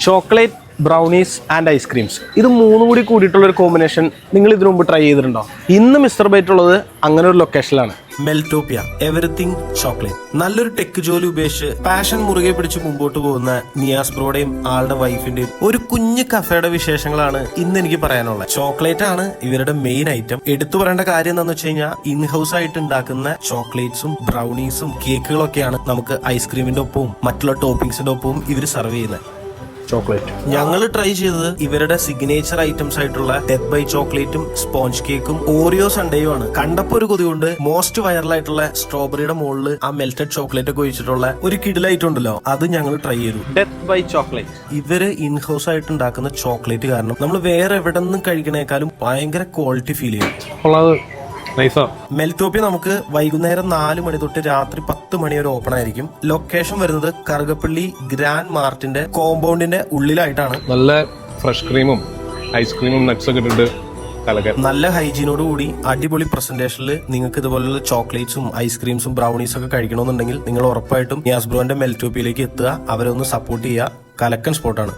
Chocolate brownies and ice creams ഇത് മൂന്നും കൂടി കൂടിയിട്ടുള്ളൊരു കോമ്പിനേഷൻ നിങ്ങൾ ഇതിനു മുമ്പ് ട്രൈ ചെയ്തിട്ടുണ്ടോ? ഇന്ന് മിസ്റ്റർ ബൈറ്റ് ഉള്ളത് അങ്ങനെ ഒരു ലൊക്കേഷനിലാണ്. മെൽറ്റോപ്പിയ എവറിത്തിങ് ചോക്ലേറ്റ്. നല്ലൊരു ടെക് ജോലി ഉപേക്ഷിച്ച് പാഷൻ മുറുകെ പിടിച്ച് മുമ്പോട്ട് പോകുന്ന നിയാസ് ബ്രോയുടെയും ആളുടെ വൈഫിന്റെയും ഒരു കുഞ്ഞു കഫേയുടെ വിശേഷങ്ങളാണ് ഇന്ന് എനിക്ക് പറയാനുള്ളത്. ചോക്ലേറ്റ് ആണ് ഇവരുടെ മെയിൻ ഐറ്റം. എടുത്തു പറയേണ്ട കാര്യം എന്താണെന്ന് വെച്ച് കഴിഞ്ഞാൽ ഇൻഹൗസ് ആയിട്ട് ഉണ്ടാക്കുന്ന ചോക്ലേറ്റ്സും ബ്രൗണീസും കേക്കുകളൊക്കെയാണ് നമുക്ക് ഐസ്ക്രീമിന്റെ ഒപ്പവും മറ്റുള്ള ടോപ്പിംഗ്സിന്റെ ഒപ്പവും ഇവർ സർവ് ചെയ്യുന്നത്. ചോക്ലേറ്റ് ഞങ്ങൾ ട്രൈ ചെയ്തത് ഇവരുടെ സിഗ്നേച്ചർ ഐറ്റംസ് ആയിട്ടുള്ള ഡെത്ത് ബൈ ചോക്ലേറ്റും സ്പോഞ്ച് കേക്കും ഓറിയോ സൺഡേയും ആണ്. കണ്ടപ്പോ ഒരു കൊതി കൊണ്ട് മോസ്റ്റ് വൈറലായിട്ടുള്ള സ്ട്രോബെറിയുടെ മുകളിൽ ആ മെൽറ്റഡ് ചോക്ലേറ്റ് ഒക്കെ ഒഴിച്ചിട്ടുള്ള ഒരു കിഡിലൈറ്റ് ഉണ്ടല്ലോ, അത് ഞങ്ങൾ ട്രൈ ചെയ്തു. ഡെത്ത് ബൈ ചോക്ലേറ്റ് ഇവര് ഇൻഹൗസ് ആയിട്ട് ഉണ്ടാക്കുന്ന ചോക്ലേറ്റ് കാരണം നമ്മൾ വേറെ എവിടെ നിന്നും കഴിക്കണേക്കാളും ഭയങ്കര ക്വാളിറ്റി ഫീൽ ചെയ്യും. മെൽറ്റോപ്പിയ നമുക്ക് വൈകുന്നേരം 4 മണി തൊട്ട് രാത്രി 10 മണി വരെ ഓപ്പൺ ആയിരിക്കും. ലൊക്കേഷൻ വരുന്നത് കറുകപ്പള്ളി ഗ്രാൻഡ് മാർട്ടിന്റെ കോമ്പൗണ്ടിന്റെ ഉള്ളിലായിട്ടാണ്. നല്ല ഫ്രഷ് ക്രീമും ഐസ്ക്രീമും നട്ട്സ് ഒക്കെ ഇട്ടിട്ട് നല്ല ഹൈജീനോട് കൂടി അടിപൊളി പ്രസന്റേഷനിൽ നിങ്ങൾക്ക് ഇതുപോലുള്ള ചോക്ലേറ്റ്സും ഐസ്ക്രീംസും ബ്രൗണീസും ഒക്കെ കഴിക്കണമെന്നുണ്ടെങ്കിൽ നിങ്ങൾ ഉറപ്പായിട്ടും നിയാസ് ബ്രോന്റെ മെൽറ്റോപ്പിയിലേക്ക് എത്തുക. അവരെ ഒന്ന് സപ്പോർട്ട് ചെയ്യുക. കലക്കൻ സ്പോട്ടാണ്.